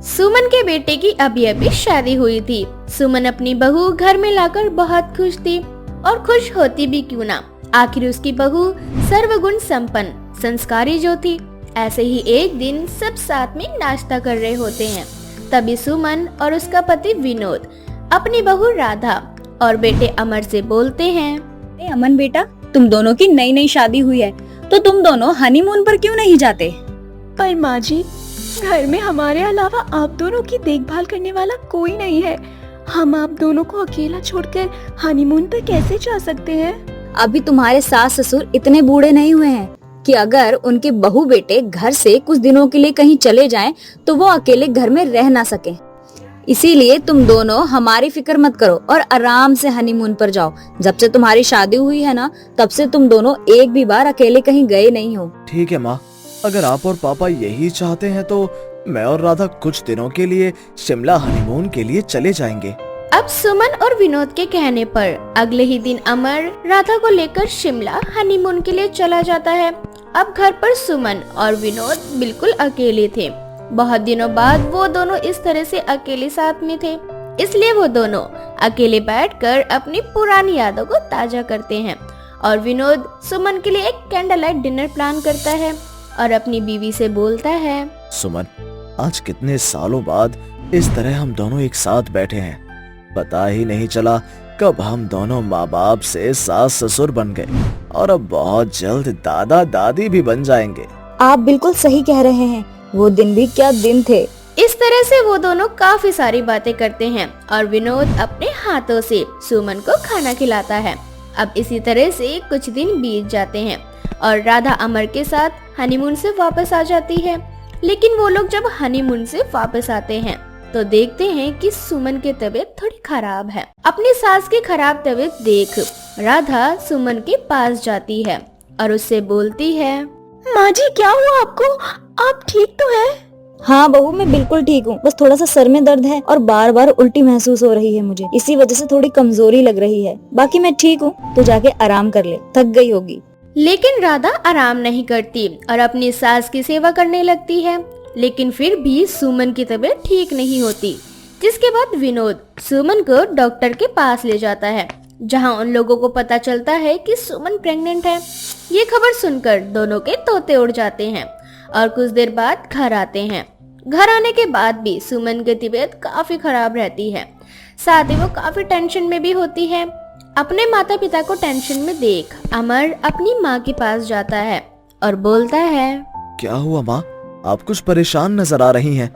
सुमन के बेटे की अभी अभी शादी हुई थी। सुमन अपनी बहू घर में लाकर बहुत खुश थी और खुश होती भी क्यों ना, आखिर उसकी बहू सर्वगुण संपन्न संस्कारी जो थी। ऐसे ही एक दिन सब साथ में नाश्ता कर रहे होते हैं। तभी सुमन और उसका पति विनोद अपनी बहू राधा और बेटे अमर से बोलते हैं, अमन बेटा, तुम दोनों की नई नई शादी हुई है तो तुम दोनों हनीमून पर क्यों नहीं जाते? पर माँ जी, घर में हमारे अलावा आप दोनों की देखभाल करने वाला कोई नहीं है। हम आप दोनों को अकेला छोड़कर हनीमून पर कैसे जा सकते हैं? अभी तुम्हारे सास ससुर इतने बूढ़े नहीं हुए हैं कि अगर उनके बहू बेटे घर से कुछ दिनों के लिए कहीं चले जाएं तो वो अकेले घर में रह ना सके। इसीलिए तुम दोनों हमारी फिक्र मत करो और आराम से हनीमून पर जाओ। जब से तुम्हारी शादी हुई है ना, तब से तुम दोनों एक भी बार अकेले कहीं गए नहीं हो। ठीक है माँ, अगर आप और पापा यही चाहते हैं तो मैं और राधा कुछ दिनों के लिए शिमला हनीमून के लिए चले जाएंगे। अब सुमन और विनोद के कहने पर अगले ही दिन अमर राधा को लेकर शिमला हनीमून के लिए चला जाता है। अब घर पर सुमन और विनोद बिल्कुल अकेले थे। बहुत दिनों बाद वो दोनों इस तरह से अकेले साथ में थे, इसलिए वो दोनों अकेले बैठकर अपनी पुरानी यादों को ताजा करते हैं। और विनोद सुमन के लिए एक कैंडल लाइट डिनर प्लान करता है और अपनी बीवी से बोलता है, सुमन, आज कितने सालों बाद इस तरह हम दोनों एक साथ बैठे हैं। पता ही नहीं चला कब हम दोनों माँ बाप से सास ससुर बन गए और अब बहुत जल्द दादा दादी भी बन जाएंगे। आप बिल्कुल सही कह रहे हैं, वो दिन भी क्या दिन थे। इस तरह से वो दोनों काफी सारी बातें करते हैं और विनोद अपने हाथों से सुमन को खाना खिलाता है। अब इसी तरह से कुछ दिन बीत जाते हैं और राधा अमर के साथ हनीमून से वापस आ जाती है। लेकिन वो लोग जब हनीमून से वापस आते हैं तो देखते हैं कि सुमन की तबीयत थोड़ी खराब है। अपनी सास की खराब तबीयत देख राधा सुमन के पास जाती है और उससे बोलती है, माँ जी, क्या हुआ आपको? आप ठीक तो है? हाँ बहू, मैं बिल्कुल ठीक हूँ। बस थोड़ा सा सर में दर्द है और बार बार उल्टी महसूस हो रही है मुझे। इसी वजह से थोड़ी कमजोरी लग रही है। बाकी मैं ठीक हूँ, तो जाके आराम कर ले, थक गई होगी। लेकिन राधा आराम नहीं करती और अपनी सास की सेवा करने लगती है। लेकिन फिर भी सुमन की तबीयत ठीक नहीं होती, जिसके बाद विनोद सुमन को डॉक्टर के पास ले जाता है, जहां उन लोगों को पता चलता है कि सुमन प्रेग्नेंट है। ये खबर सुनकर दोनों के तोते उड़ जाते हैं और कुछ देर बाद घर आते हैं। घर आने के बाद भी सुमन की तबीयत काफी खराब रहती है, साथ ही वो काफी टेंशन में भी होती है। अपने माता पिता को टेंशन में देख अमर अपनी माँ के पास जाता है और बोलता है, क्या हुआ माँ, आप कुछ परेशान नजर आ रही हैं।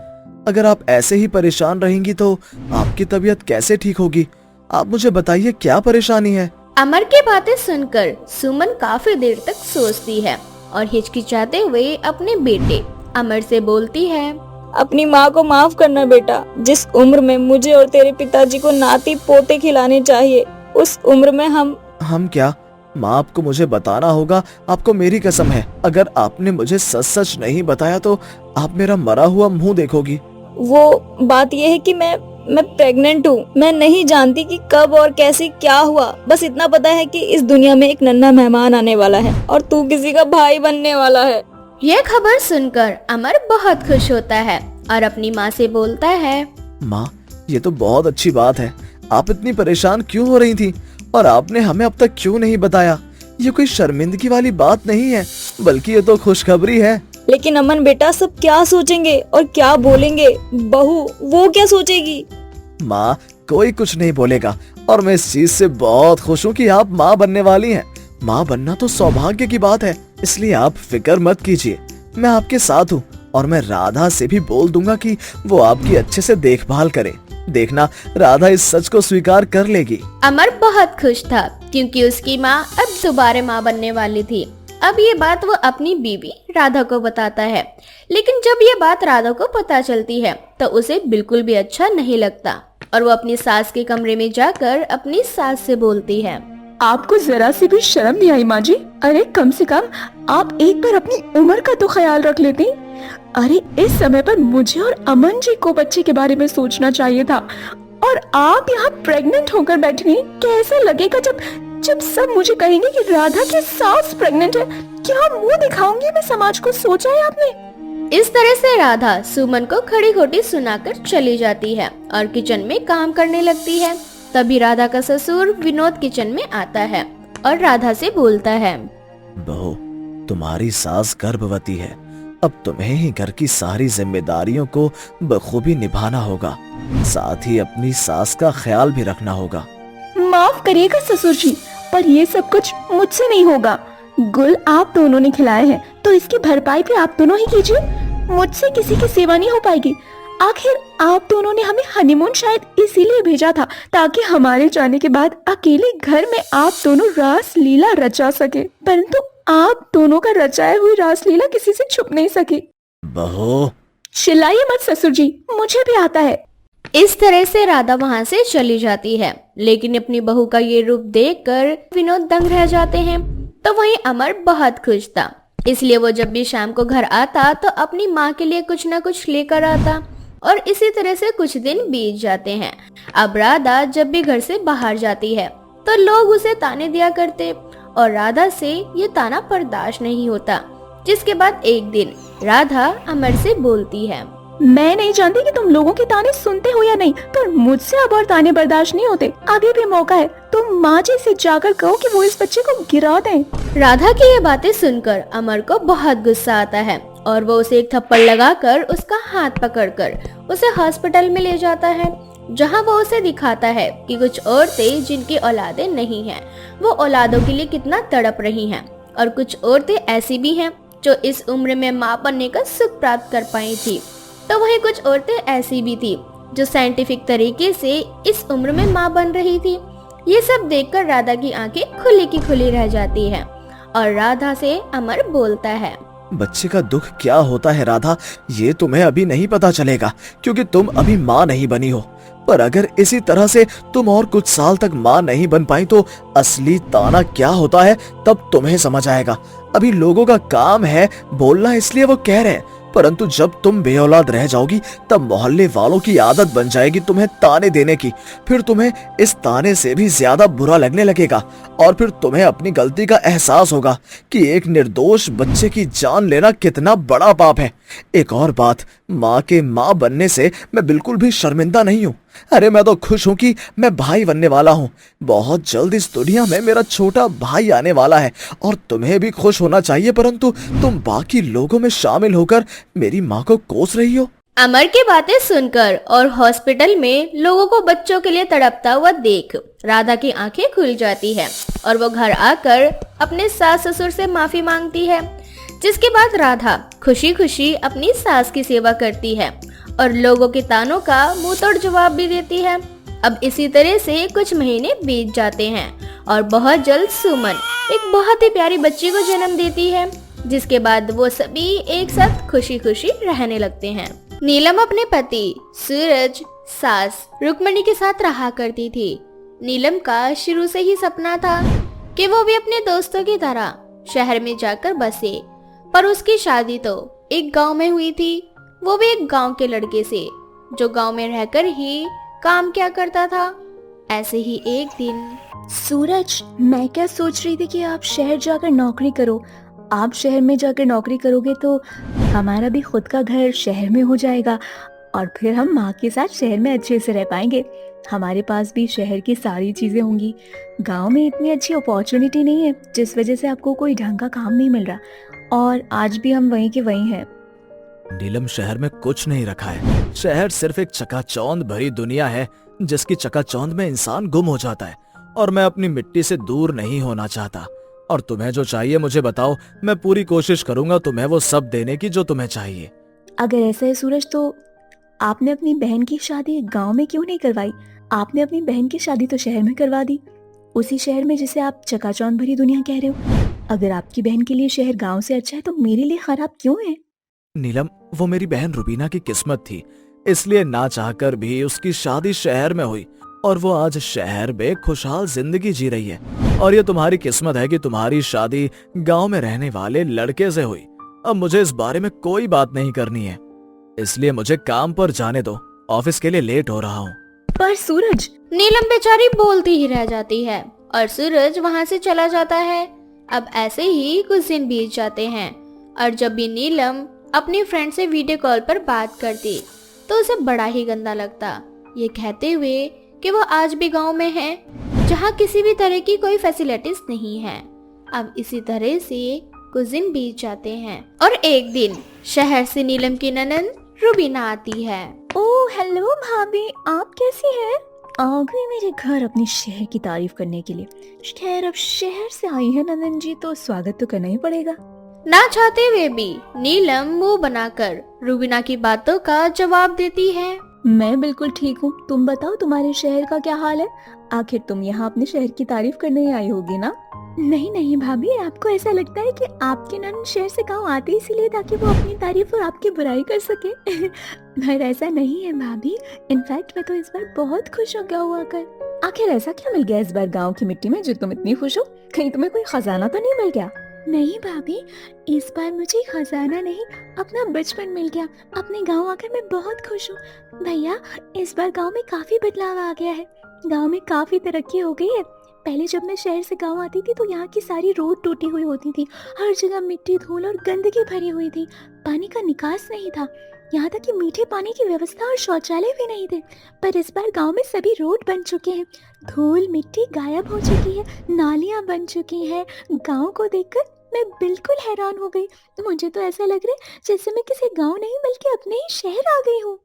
अगर आप ऐसे ही परेशान रहेंगी तो आपकी तबीयत कैसे ठीक होगी? आप मुझे बताइए, क्या परेशानी है? अमर की बातें सुनकर सुमन काफी देर तक सोचती है और हिचकिचाते हुए अपने बेटे अमर से बोलती है, अपनी माँ को माफ करना बेटा। जिस उम्र में मुझे और तेरे पिताजी को नाती पोते खिलाने चाहिए, उस उम्र में हम क्या? माँ, आपको मुझे बताना होगा। आपको मेरी कसम है, अगर आपने मुझे सच सच नहीं बताया तो आप मेरा मरा हुआ मुंह देखोगी। वो बात ये है कि मैं प्रेग्नेंट हूँ। मैं नहीं जानती कि कब और कैसे क्या हुआ। बस इतना पता है कि इस दुनिया में एक नन्हा मेहमान आने वाला है और तू किसी का भाई बनने वाला है। यह खबर सुनकर अमर बहुत खुश होता है और अपनी माँ से बोलता है, माँ, ये तो बहुत अच्छी बात है। आप इतनी परेशान क्यों हो रही थी और आपने हमें अब तक क्यों नहीं बताया? ये कोई शर्मिंदगी वाली बात नहीं है, बल्कि ये तो खुशखबरी है। लेकिन अमन बेटा, सब क्या सोचेंगे और क्या बोलेंगे? बहू वो क्या सोचेगी? माँ, कोई कुछ नहीं बोलेगा और मैं इस चीज से बहुत खुश हूँ कि आप माँ बनने वाली हैं। माँ बनना तो सौभाग्य की बात है, इसलिए आप फिक्र मत कीजिए। मैं आपके साथ हूँ और मैं राधा से भी बोल दूंगा कि वो आपकी अच्छे से देखभाल करे। देखना, राधा इस सच को स्वीकार कर लेगी। अमर बहुत खुश था क्योंकि उसकी माँ अब दोबारा माँ बनने वाली थी। अब ये बात वो अपनी बीवी राधा को बताता है, लेकिन जब ये बात राधा को पता चलती है तो उसे बिल्कुल भी अच्छा नहीं लगता और वो अपनी सास के कमरे में जाकर अपनी सास से बोलती है, आपको जरा सी भी शर्म नहीं आई माँ जी? अरे कम से कम आप एक बार अपनी उम्र का तो ख्याल रख लेती। अरे इस समय पर मुझे और अमन जी को बच्चे के बारे में सोचना चाहिए था और आप यहाँ प्रेग्नेंट होकर बैठी। कैसा लगेगा जब सब मुझे कहेंगे कि राधा की सास प्रेग्नेंट है? क्या मुंह दिखाऊंगी मैं समाज को? सोचा है आपने? इस तरह से राधा सुमन को खड़ी खोटी सुनाकर चली जाती है और किचन में काम करने लगती है। तभी राधा का ससुर विनोद किचन में आता है और राधा से बोलता है, बहू, तुम्हारी सास गर्भवती है। अब तुम्हें ही घर की सारी जिम्मेदारियों को बखूबी निभाना होगा, साथ ही अपनी सास का ख्याल भी रखना होगा। माफ करिएगा ससुर जी, पर ये सब कुछ मुझसे नहीं होगा। गुल आप दोनों ने खिलाए हैं तो इसकी भरपाई भी आप दोनों ही कीजिए। मुझसे किसी की सेवा नहीं हो पाएगी। आखिर आप दोनों ने हमें हनीमून शायद इसीलिए भेजा था ताकि हमारे जाने के बाद अकेले घर में आप दोनों रास लीला रचा सके, परंतु आप दोनों का रचाए हुई रास लीला किसी से छुप नहीं सकी। बहू, चिल्लाइए मत ससुर जी, मुझे भी आता है। इस तरह से राधा वहाँ से चली जाती है, लेकिन अपनी बहू का ये रूप देखकर विनोद दंग रह जाते हैं। तो वहीं अमर बहुत खुश था, इसलिए वो जब भी शाम को घर आता तो अपनी माँ के लिए कुछ न कुछ लेकर आता और इसी तरह से कुछ दिन बीत जाते हैं। अब राधा जब भी घर से बाहर जाती है तो लोग उसे ताने दिया करते और राधा से ये ताना बर्दाश्त नहीं होता। जिसके बाद एक दिन राधा अमर से बोलती है, मैं नहीं जानती कि तुम लोगों के ताने सुनते हो या नहीं, पर मुझसे अब और ताने बर्दाश्त नहीं होते। अभी भी मौका है, तुम माँ जी से जाकर कहो कि वो इस बच्चे को गिरा दें। राधा की ये बातें सुनकर अमर को बहुत गुस्सा आता है और वो उसे एक थप्पड़ लगाकर उसका हाथ पकड़कर उसे हॉस्पिटल में ले जाता है, जहां वो उसे दिखाता है कि कुछ औरतें जिनकी औलादें नहीं हैं, वो औलादों के लिए कितना तड़प रही हैं और कुछ औरतें ऐसी भी हैं जो इस उम्र में माँ बनने का सुख प्राप्त कर पाई थी। तो वहीं कुछ औरतें ऐसी भी थी जो साइंटिफिक तरीके से इस उम्र में माँ बन रही थी। ये सब देखकर राधा की आंखें खुली की खुली रह जाती है और राधा से अमर बोलता है, बच्चे का दुख क्या होता है राधा, ये तुम्हें अभी नहीं पता चलेगा क्योंकि तुम अभी माँ नहीं बनी हो। पर अगर इसी तरह से तुम और कुछ साल तक माँ नहीं बन पाई तो असली ताना क्या होता है तब तुम्हें समझ आएगा। अभी लोगों का काम है बोलना, इसलिए वो कह रहे हैं, परंतु जब तुम बेऔलाद रह जाओगी तब मोहल्ले वालों की आदत बन जाएगी तुम्हें ताने देने की। फिर तुम्हें इस ताने से भी ज्यादा बुरा लगने लगेगा और फिर तुम्हें अपनी गलती का एहसास होगा कि एक निर्दोष बच्चे की जान लेना कितना बड़ा पाप है। एक और बात, माँ के माँ बनने से मैं बिल्कुल भी शर्मिंदा नहीं हूँ। अरे मैं तो खुश हूँ कि मैं भाई बनने वाला हूँ। बहुत जल्द इस दुनिया में मेरा छोटा भाई आने वाला है और तुम्हें भी खुश होना चाहिए, परंतु तुम बाकी लोगों में शामिल होकर मेरी माँ को कोस रही हो। अमर की बातें सुनकर और हॉस्पिटल में लोगों को बच्चों के लिए तड़पता हुआ देख राधा की आंखें खुल जाती है और वो घर आकर अपने सास ससुर से माफी मांगती है। जिसके बाद राधा खुशी खुशी अपनी सास की सेवा करती है और लोगों के तानों का मुंह तोड़ जवाब भी देती है। अब इसी तरह से कुछ महीने बीत जाते हैं और बहुत जल्द सुमन एक बहुत ही प्यारी बच्ची को जन्म देती है। जिसके बाद वो सभी एक साथ खुशी खुशी रहने लगते हैं। नीलम अपने पति सूरज, सास रुक्मणी के साथ रहा करती थी। नीलम का शुरू से ही सपना था कि वो भी अपने दोस्तों की तरह शहर में जाकर बसे, पर उसकी शादी तो एक गांव में हुई थी, वो भी एक गांव के लड़के से जो गांव में रहकर ही काम किया करता था। ऐसे ही एक दिन सूरज, मैं क्या सोच रही थी कि आप शहर जाकर नौकरी करो। आप शहर में जाकर नौकरी करोगे तो हमारा भी खुद का घर शहर में हो जाएगा और फिर हम माँ के साथ शहर में अच्छे से रह पाएंगे। हमारे पास भी शहर की सारी चीजें होंगी। गांव में इतनी अच्छी अपॉर्चुनिटी नहीं है जिस वजह से आपको कोई ढंग का काम नहीं मिल रहा और आज भी हम वहीं के वहीं हैं। नीलम, शहर में कुछ नहीं रखा है। शहर सिर्फ एक चकाचौंध भरी दुनिया है जिसकी चकाचौंध में इंसान गुम हो जाता है और मैं अपनी मिट्टी से दूर नहीं होना चाहता। और तुम्हें जो चाहिए मुझे बताओ, मैं पूरी कोशिश करूंगा तुम्हें वो सब देने की जो तुम्हें चाहिए। अगर ऐसा है सूरज, तो आपने अपनी बहन की शादी गांव में क्यों नहीं करवाई? आपने अपनी बहन की शादी तो शहर में करवा दी, उसी शहर में जिसे आप चकाचौंध भरी दुनिया कह रहे हो। अगर आपकी बहन के लिए शहर गांव से अच्छा है तो मेरे लिए खराब क्यों है? नीलम, वो मेरी बहन रुबीना की किस्मत थी, इसलिए ना चाहकर भी उसकी शादी शहर में हुई और वो आज शहर में खुशहाल जिंदगी जी रही है। और ये तुम्हारी किस्मत है कि तुम्हारी शादी गांव में रहने वाले लड़के से हुई। अब मुझे इस बारे में कोई बात नहीं करनी है, इसलिए मुझे काम पर जाने दो, ऑफिस के लिए लेट हो रहा हूँ। पर सूरज, नीलम बेचारी बोलती ही रह जाती है और सूरज वहाँ से चला जाता है। अब ऐसे ही कुछ दिन बीत जाते हैं और जब भी नीलम अपनी फ्रेंड से वीडियो कॉल पर बात करती तो उसे बड़ा ही गंदा लगता, ये कहते हुए कि वो आज भी गांव में है जहां किसी भी तरह की कोई फैसिलिटीज नहीं है। अब इसी तरह से कुछ दिन बीत जाते हैं और एक दिन शहर से नीलम की ननद रुबीना आती है। ओह हेलो भाभी, आप कैसी हैं? आ गई मेरे घर अपने शहर की तारीफ करने के लिए। खैर अब शहर से आई है नंदन जी तो स्वागत तो करना ही पड़ेगा। ना चाहते हुए भी नीलम मुंह बनाकर रुबीना की बातों का जवाब देती है। मैं बिल्कुल ठीक हूँ, तुम बताओ तुम्हारे शहर का क्या हाल है? आखिर तुम यहाँ अपने शहर की तारीफ करने ही आई होगी ना? नहीं नहीं भाभी, आपको ऐसा लगता है कि आपके ननद शहर से गांव आते इसीलिए ताकि वो अपनी तारीफ और आपकी बुराई कर सके। पर ऐसा नहीं है भाभी, इनफैक्ट मैं तो इस बार बहुत खुश हो गया हूँ आकर। आखिर ऐसा क्या मिल गया इस बार गांव की मिट्टी में जो तुम इतनी खुश हो? कहीं तुम्हें कोई खजाना तो नहीं मिल गया? नहीं भाभी, इस बार मुझे खजाना नहीं अपना बचपन मिल गया। अपने गांव आकर मैं बहुत खुश हूँ। भैया इस बार गांव में काफी बदलाव आ गया है, गांव में काफी तरक्की हो गई है। पहले जब मैं शहर से गांव आती थी तो यहाँ की सारी रोड टूटी हुई होती थी, हर जगह मिट्टी, धूल और गंदगी भरी हुई थी, पानी का निकास नहीं था, यहाँ तक कि मीठे पानी की व्यवस्था और शौचालय भी नहीं थे। पर इस बार गांव में सभी रोड बन चुके हैं, धूल मिट्टी गायब हो चुकी है, नालियाँ बन चुकी हैं। गांव को देखकर मैं बिल्कुल हैरान हो गई। मुझे तो ऐसा लग रहा है जैसे मैं किसी गांव नहीं बल्कि अपने ही शहर आ गई हूँ।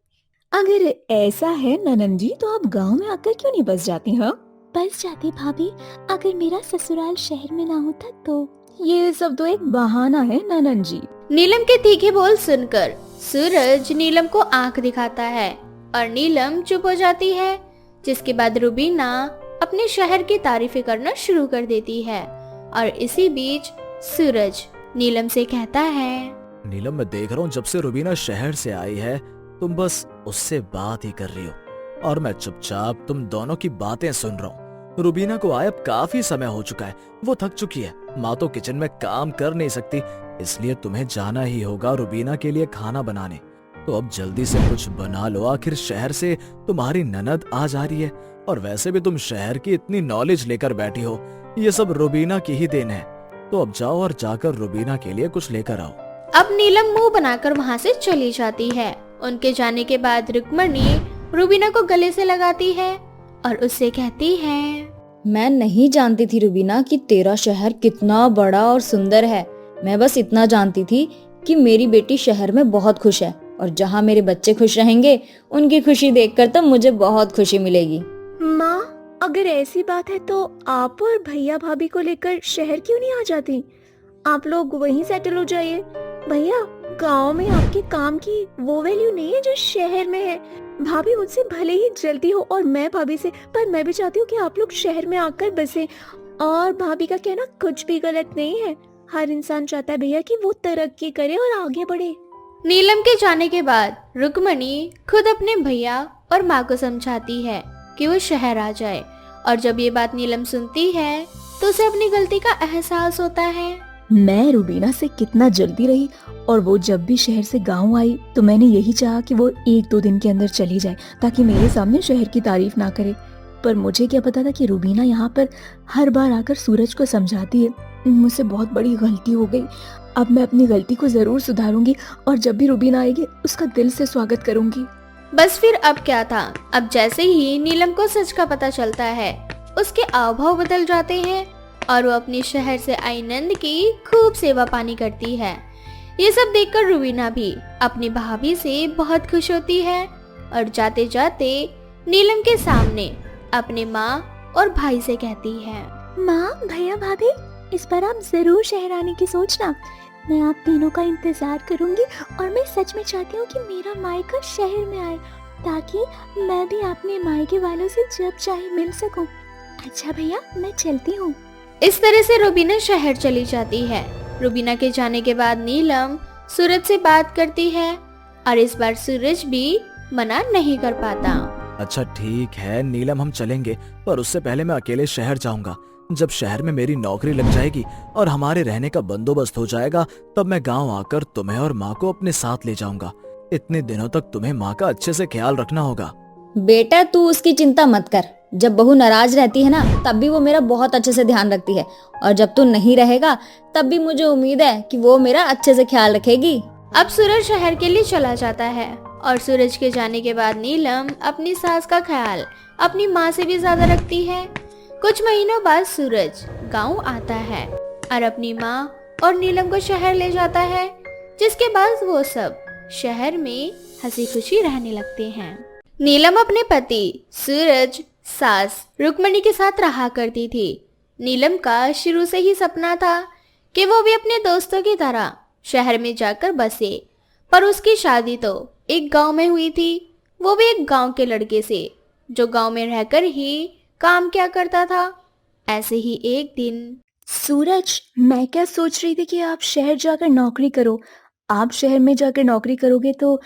अगर ऐसा है ननन जी तो आप गांव में आकर क्यों नहीं बस जाती? हाँ बस जाती भाभी, अगर मेरा ससुराल शहर में ना होता तो। ये सब तो एक बहाना है ननन जी। नीलम के तीखे बोल सुनकर सूरज नीलम को आंख दिखाता है और नीलम चुप हो जाती है, जिसके बाद रुबीना अपने शहर की तारीफें करना शुरू कर देती है। और इसी बीच सूरज नीलम से कहता है, नीलम मैं देख रहा हूँ जब से रुबीना शहर से आई है तुम बस उससे बात ही कर रही हो और मैं चुपचाप तुम दोनों की बातें सुन रहा हूँ। रुबीना को आए अब काफी समय हो चुका है, वो थक चुकी है, माँ तो किचन में काम कर नहीं सकती, इसलिए तुम्हें जाना ही होगा रुबीना के लिए खाना बनाने। तो अब जल्दी से कुछ बना लो, आखिर शहर से तुम्हारी ननद आ जा रही है और वैसे भी तुम शहर की इतनी नॉलेज लेकर बैठी हो, ये सब रुबीना की ही देन है। तो अब जाओ और जाकर रुबीना के लिए कुछ लेकर आओ। अब नीलम मुंह बनाकर वहाँ से चली जाती है। उनके जाने के बाद रुक्मणी रुबीना को गले से लगाती है और उससे कहती है, मैं नहीं जानती थी रुबीना कि तेरा शहर कितना बड़ा और सुंदर है। मैं बस इतना जानती थी कि मेरी बेटी शहर में बहुत खुश है और जहाँ मेरे बच्चे खुश रहेंगे उनकी खुशी देखकर तो मुझे बहुत खुशी मिलेगी। माँ अगर ऐसी बात है तो आप और भैया भाभी को लेकर शहर क्यों नहीं आ जाती? आप लोग वहीं सेटल हो जाइए। भैया गांव में आपके काम की वो वैल्यू नहीं है जो शहर में है। भाभी मुझसे भले ही जलती हो और मैं भाभी से, पर मैं भी चाहती हूँ कि आप लोग शहर में आकर बसे। और भाभी का कहना कुछ भी गलत नहीं है, हर इंसान चाहता है भैया कि वो तरक्की करे और आगे बढ़े। नीलम के जाने के बाद रुक्मणी खुद अपने भैया और माँ को समझाती है कि वो शहर आ जाए, और जब ये बात नीलम सुनती है तो उसे अपनी गलती का एहसास होता है। मैं रुबीना से कितना जल्दी रही और वो जब भी शहर से गांव आई तो मैंने यही चाहा कि वो 1-2 दिन के अंदर चली जाए ताकि मेरे सामने शहर की तारीफ ना करे। पर मुझे क्या पता था कि रुबीना यहाँ पर हर बार आकर सूरज को समझाती है। मुझसे बहुत बड़ी गलती हो गई। अब मैं अपनी गलती को जरूर सुधारूंगी और जब भी रुबीना आएगी उसका दिल से स्वागत करूंगी। बस फिर अब क्या था, अब जैसे ही नीलम को सच का पता चलता है उसके हाव भाव बदल जाते हैं और वो अपनी शहर से आई नंद की खूब सेवा पानी करती है। ये सब देखकर रुबीना भी अपनी भाभी से बहुत खुश होती है और जाते जाते नीलम के सामने अपने माँ और भाई से कहती है, माँ भैया भाभी इस बार आप जरूर शहर आने की सोचना। मैं आप तीनों का इंतजार करूंगी और मैं सच में चाहती हूँ कि मेरा मायका शहर में आए ताकि मैं भी अपने मायके वालों से जब चाहे मिल सकूं। अच्छा भैया मैं चलती हूँ। इस तरह से रुबीना शहर चली जाती है। रुबीना के जाने के बाद नीलम सूरज से बात करती है और इस बार सूरज भी मना नहीं कर पाता। अच्छा ठीक है नीलम, हम चलेंगे, पर उससे पहले मैं अकेले शहर जाऊंगा। जब शहर में मेरी नौकरी लग जाएगी और हमारे रहने का बंदोबस्त हो जाएगा तब मैं गांव आकर तुम्हें और माँ को अपने साथ ले जाऊंगा। इतने दिनों तक तुम्हें माँ का अच्छे से ख्याल रखना होगा। बेटा तू उसकी चिंता मत कर, जब बहू नाराज रहती है ना तब भी वो मेरा बहुत अच्छे से ध्यान रखती है और जब तू नहीं रहेगा तब भी मुझे उम्मीद है कि वो मेरा अच्छे से ख्याल रखेगी। अब सूरज शहर के लिए चला जाता है और सूरज के जाने के बाद नीलम अपनी सास का ख्याल अपनी माँ से भी ज्यादा रखती है। कुछ महीनों बाद सूरज गांव आता है और अपनी माँ और नीलम को शहर ले जाता है, जिसके बाद वो सब शहर में हंसी खुशी रहने लगते हैं। नीलम अपने पति सूरज, सास रुक्मणी के साथ रहा करती थी। नीलम का शुरू से ही सपना था कि वो भी अपने दोस्तों की तरह शहर में जाकर बसे, पर उसकी शादी तो एक गांव में हुई थी, वो भी एक गांव के लड़के से जो गांव में रहकर ही काम किया करता था। ऐसे ही एक दिन सूरज, मैं क्या सोच रही थी कि आप शहर जाकर नौकरी करो। आप शहर में जाकर नौकरी करोगे तो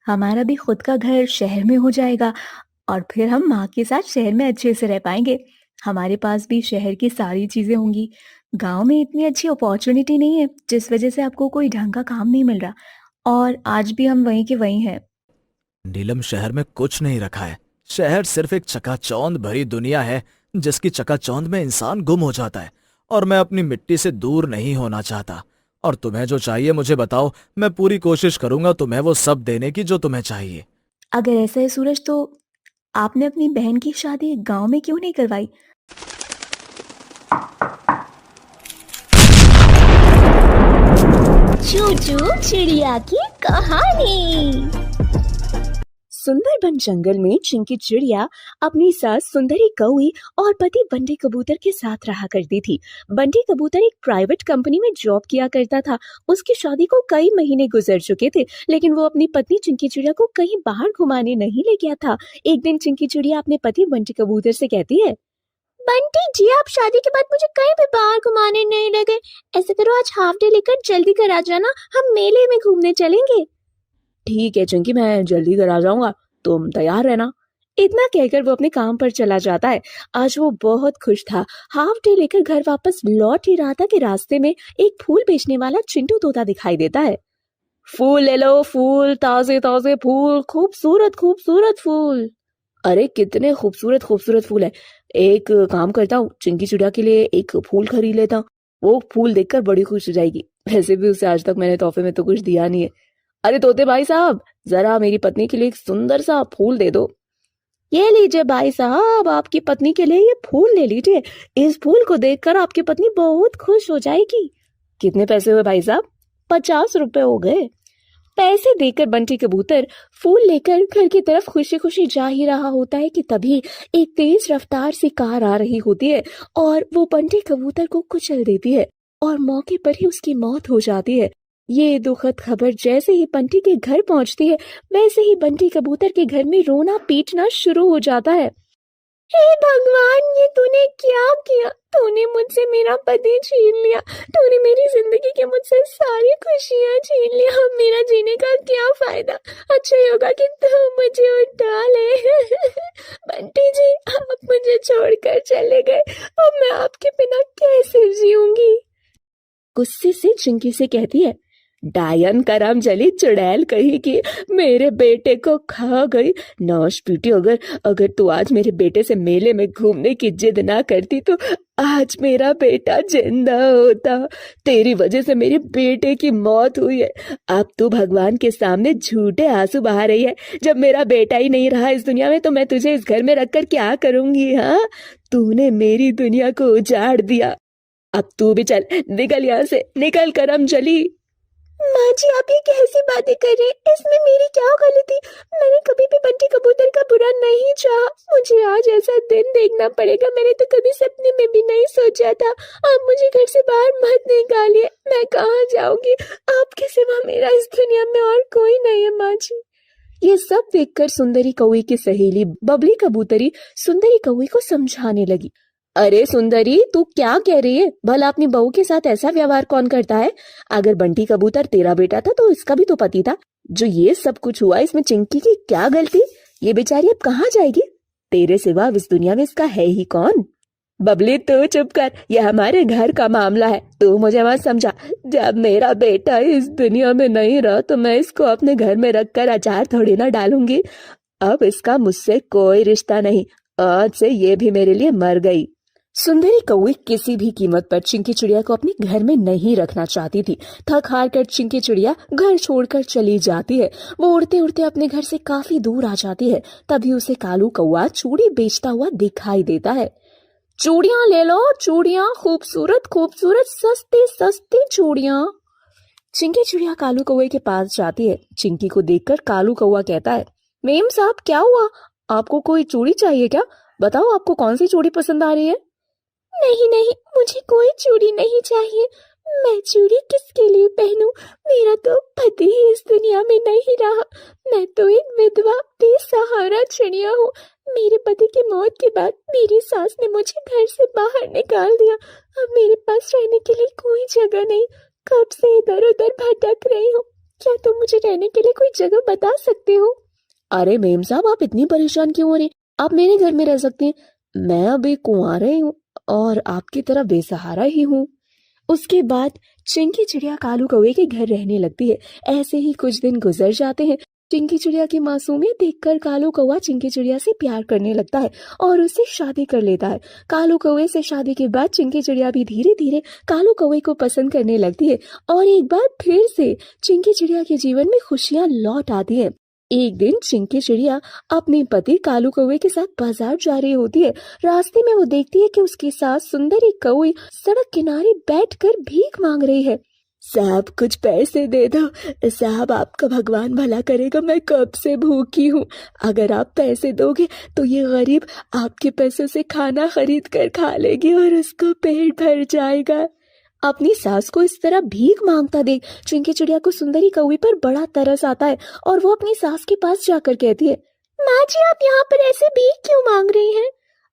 हमारा भी खुद का घर शहर में हो जाएगा और फिर हम माँ के साथ शहर में अच्छे से रह पाएंगे। हमारे पास भी शहर की सारी चीजें होंगी। गांव में इतनी अच्छी अपॉर्चुनिटी नहीं है, जिस वजह से आपको कोई ढंग का काम नहीं मिल रहा, और आज भी हम वहीं के वहीं हैं। नीलम, शहर में कुछ नहीं रखा है। शहर सिर्फ एक चकाचौंध भरी दुनिया है जिसकी चकाचौंध में इंसान गुम हो जाता है, और मैं अपनी मिट्टी से दूर नहीं होना चाहता। और तुम्हें जो चाहिए मुझे बताओ, मैं पूरी कोशिश करूंगा तुम्हें वो सब देने की जो तुम्हें चाहिए। अगर ऐसा है सूरज, तो आपने अपनी बहन की शादी गांव में क्यों नहीं करवाई? चूचू चिड़िया की कहानी। सुंदरबन जंगल में चिंकी चिड़िया अपनी सास सुंदरी कौवी और पति बंटी कबूतर के साथ रहा करती थी। बंटी कबूतर एक प्राइवेट कंपनी में जॉब किया करता था। उसकी शादी को कई महीने गुजर चुके थे, लेकिन वो अपनी पत्नी चिंकी चिड़िया को कहीं बाहर घुमाने नहीं ले गया था। एक दिन चिंकी चिड़िया अपने पति बंटी कबूतर से कहती है, बंटी जी, आप शादी के बाद मुझे कहीं भी बाहर घुमाने नहीं लगे। ऐसे करो, आज हाफ डे लेकर जल्दी कर आ जाना, हम मेले में घूमने चलेंगे। ठीक है चिंकी, मैं जल्दी कर आ जाऊंगा, तुम तैयार रहना। इतना कहकर वो अपने काम पर चला जाता है। आज वो बहुत खुश था। हाफ डे लेकर घर वापस लौट ही रहा था कि रास्ते में एक फूल बेचने वाला चिंटू तोता दिखाई देता है। फूल ले लो, फूल, ताजे ताजे फूल, खूबसूरत खूबसूरत फूल। अरे कितने खूबसूरत खूबसूरत फूल है। एक काम करता हूँ, चिंकी चिड़िया के लिए एक फूल खरीद लेता हूँ, वो फूल देखकर बड़ी खुश हो जाएगी। वैसे भी उसे आज तक मैंने तोहफे में तो कुछ दिया नहीं है। अरे तोते भाई साहब, जरा मेरी पत्नी के लिए एक सुंदर सा फूल दे दो। ये लीजिए भाई साहब, आपकी पत्नी के लिए ये फूल ले लीजिए। इस फूल को देखकर आपकी पत्नी बहुत खुश हो जाएगी। कितने पैसे हुए भाई साहब? 50 रुपए हो गए। पैसे देकर बंटी कबूतर फूल लेकर घर की तरफ खुशी खुशी जा ही रहा होता है कि तभी एक तेज रफ्तार सी कार आ रही होती है और वो बंटी कबूतर को कुचल देती है और मौके पर ही उसकी मौत हो जाती है। ये दुखद खबर जैसे ही बंटी के घर पहुंचती है, वैसे ही बंटी कबूतर के घर में रोना पीटना शुरू हो जाता है। हे भगवान, ये तूने क्या किया? तूने मुझसे मेरा पति छीन लिया, तूने मेरी जिंदगी के मुझसे सारी खुशियां छीन लिया। अब मेरा जीने का क्या फायदा? अच्छा ही होगा कि तू मुझे उठा ले। बंटी जी, आप मुझे छोड़कर चले गए और मैं आपके बिना कैसे जीऊंगी? गुस्से से चिंकी से कहती है, डायन करम जली चुड़ैल कही कि मेरे बेटे को खा गई। नाश पीटी, अगर तू आज मेरे बेटे से मेले में घूमने की जिद ना करती तो आज मेरा बेटा जिंदा होता। तेरी वजह से मेरे बेटे की मौत हुई है। अब तू भगवान के सामने झूठे आंसू बहा रही है। जब मेरा बेटा ही नहीं रहा इस दुनिया में तो मैं तुझे इस घर में रखकर क्या करूंगी? हाँ, तूने मेरी दुनिया को उजाड़ दिया। अब तू भी चल, निकल यहाँ से, निकल करम जली। माँ जी, आप ये कैसी बातें कर रहे हैं? इसमें मेरी क्या गलती? मैंने कभी भी बंटी कबूतर का बुरा नहीं चाहा। मुझे आज ऐसा दिन देखना पड़ेगा, मैंने तो कभी सपने में भी नहीं सोचा था। आप मुझे घर से बाहर मत निकालिए, मैं कहाँ जाऊंगी? आपके सिवा मेरा इस दुनिया में और कोई नहीं है माँ जी। ये सब देखकर सुंदरी कौवी की सहेली बबली कबूतरी सुंदरी कौवी को समझाने लगी। अरे सुंदरी, तू क्या कह रही है? भला अपनी बहू के साथ ऐसा व्यवहार कौन करता है? अगर बंटी कबूतर तेरा बेटा था तो इसका भी तो पति था। जो ये सब कुछ हुआ, इसमें चिंकी की क्या गलती? ये बेचारी अब कहाँ जाएगी? तेरे सिवा इस दुनिया में इसका है ही कौन? बबली तू चुप कर, यह हमारे घर का मामला है, तू मुझे मत समझा। जब मेरा बेटा इस दुनिया में नहीं रहा तो मैं इसको अपने घर में रखकर अचार थोड़ी ना डालूंगी। अब इसका मुझसे कोई रिश्ता नहीं, आज से ये भी मेरे लिए मर गई। सुंदरी कौवी किसी भी कीमत पर चिंकी चिड़िया को अपने घर में नहीं रखना चाहती थी। थक हार कर चिंकी चिड़िया घर छोड़कर चली जाती है। वो उड़ते उड़ते अपने घर से काफी दूर आ जाती है। तभी उसे कालू कौवा चूड़ी बेचता हुआ दिखाई देता है। चूड़ियां ले लो, चूड़ियां, खूबसूरत खूबसूरत सस्ती सस्ती चूड़ियां। चिंकी चिड़िया कालू कौवे के पास जाती है। चिंकी को देखकर कालू कौवा कहता है, मेम साहब क्या हुआ, आपको कोई चूड़ी चाहिए क्या? बताओ आपको कौन सी चूड़ी पसंद आ रही है? नहीं नहीं, मुझे कोई चूड़ी नहीं चाहिए। मैं चूड़ी किसके लिए पहनूं? मेरा तो पति ही इस दुनिया में नहीं रहा। मैं तो एक विधवा बेसहारा चिड़िया हूँ। मेरे पति की मौत के बाद मेरी सास ने मुझे घर से बाहर निकाल दिया। अब मेरे पास रहने के लिए कोई जगह नहीं। कब से इधर उधर भटक रही हूँ। क्या तुम मुझे रहने के लिए कोई जगह बता सकते हो? अरे मेम साहब, आप इतनी परेशान क्यों हो रही? आप मेरे घर में रह सकती हैं। मैं अभी कुंवारी हूँ और आपकी तरह बेसहारा ही हूँ। उसके बाद चिंकी चिड़िया कालू कौवे के घर रहने लगती है। ऐसे ही कुछ दिन गुजर जाते हैं। चिंकी चिड़िया की मासूमियत देखकर कालू कौवा चिंकी चिड़िया से प्यार करने लगता है और उससे शादी कर लेता है। कालू कौवे से शादी के बाद चिंकी चिड़िया भी धीरे धीरे कालू कौवे को पसंद करने लगती है और एक बार फिर से चिंकी चिड़िया के जीवन में खुशियां लौट आती हैं। एक दिन चिंकी चिड़िया अपने पति कालू कौवे के साथ बाजार जा रही होती है। रास्ते में वो देखती है कि उसकी सास सुंदरी कौवी सड़क किनारे बैठकर भीख मांग रही है। साहब कुछ पैसे दे दो। साहब आपका भगवान भला करेगा, मैं कब से भूखी हूँ। अगर आप पैसे दोगे तो ये गरीब आपके पैसों से खाना खरीद कर खा लेगी और उसको पेट भर जाएगा। अपनी सास को इस तरह भीख मांगता देख चिंकी चिड़िया को सुंदरी कौवी पर बड़ा तरस आता है और वो अपनी सास के पास जाकर कहती है, माँ जी आप यहाँ पर ऐसे भीख क्यों मांग रही हैं?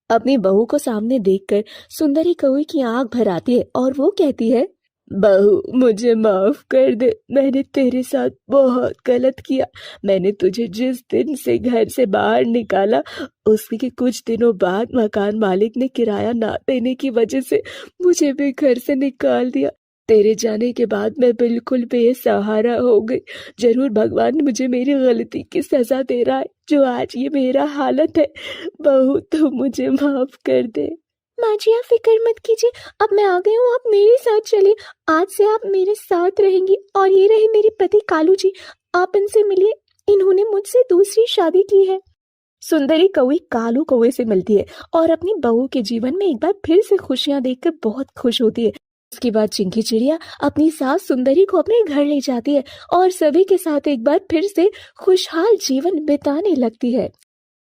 अपनी बहू को सामने देखकर सुंदरी कौवी की आंख भर आती है और वो कहती है, बहू मुझे माफ कर दे। मैंने तेरे साथ बहुत गलत किया। मैंने तुझे जिस दिन से घर से बाहर निकाला उसके कुछ दिनों बाद मकान मालिक ने किराया ना देने की वजह से मुझे भी घर से निकाल दिया। तेरे जाने के बाद मैं बिल्कुल बेसहारा हो गई। जरूर भगवान मुझे मेरी गलती की सजा दे रहा है जो आज ये मेरा हालत है। बहू तू मुझे माफ कर दे। माँ जी आप फिक्र मत कीजिए, अब मैं आ गई हूँ, आप मेरे साथ चलिए। आज से आप मेरे साथ रहेंगी। और ये रहे मेरे पति कालू जी, आप इनसे मिलिए। इन्होंने मुझसे दूसरी शादी की है। सुंदरी कौवी कालू कौवे से मिलती है और अपनी बहू के जीवन में एक बार फिर से खुशियां देखकर बहुत खुश होती है। उसके बाद चिंकी चिड़िया अपनी सास सुंदरी को अपने घर ले जाती है और सभी के साथ एक बार फिर से खुशहाल जीवन बिताने लगती है।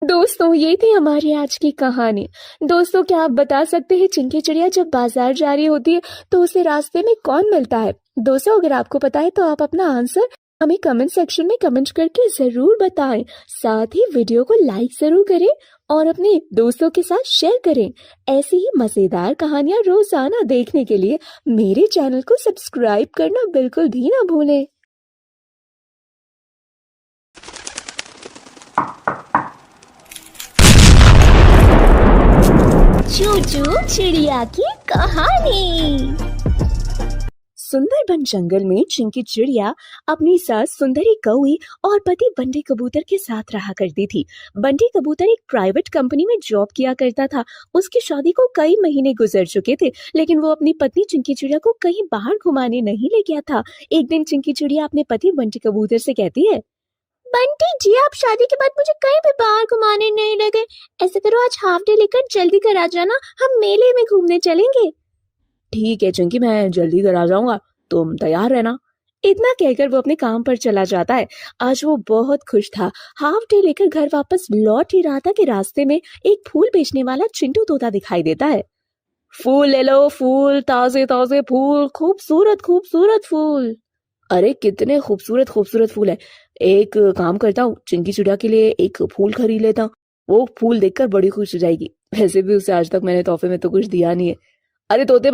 दोस्तों ये थी हमारी आज की कहानी। दोस्तों क्या आप बता सकते हैं चिंकी चिड़िया जब बाजार जा रही होती है तो उसे रास्ते में कौन मिलता है? दोस्तों अगर आपको पता है तो आप अपना आंसर हमें कमेंट सेक्शन में कमेंट करके जरूर बताएं। साथ ही वीडियो को लाइक जरूर करें और अपने दोस्तों के साथ शेयर करें। ऐसी ही मजेदार कहानियां रोजाना देखने के लिए मेरे चैनल को सब्सक्राइब करना बिल्कुल भी ना भूलें। चूचू चिड़िया की कहानी। सुंदरबन जंगल में चिंकी चिड़िया अपनी सास सुंदरी कौवी और पति बंटी कबूतर के साथ रहा करती थी। बंटी कबूतर एक प्राइवेट कंपनी में जॉब किया करता था। उसकी शादी को कई महीने गुजर चुके थे लेकिन वो अपनी पत्नी चिंकी चिड़िया को कहीं बाहर घुमाने नहीं ले गया था। एक दिन चिंकी चिड़िया अपने पति बंटी कबूतर से कहती है, बंटी जी आप शादी के बाद मुझे कहीं भी बाहर घुमाने नहीं ले गए। ऐसे करो आज हाफ डे लेकर जल्दी कर आ जाना, हम मेले में घूमने चलेंगे। ठीक है चिंकी मैं जल्दी कर आ जाऊंगा, तुम तैयार रहना। इतना कहकर वो अपने काम पर चला जाता है। आज वो बहुत खुश था। हाफ डे लेकर घर वापस लौट ही रहा था कि रास्ते में एक फूल बेचने वाला चिंटू तोता दिखाई देता है। फूल ले लो, फूल, ताजे ताजे फूल, खूबसूरत खूबसूरत फूल। अरे कितने खूबसूरत खूबसूरत फूल है। एक काम करता हूँ चिंकी चिड़िया के लिए एक फूल खरीद लेता हूँ, वो फूल देखकर बड़ी खुश हो जाएगी। वैसे भी उसे आज तक मैंने तोहफे में तो कुछ दिया नहीं है। अरे तोते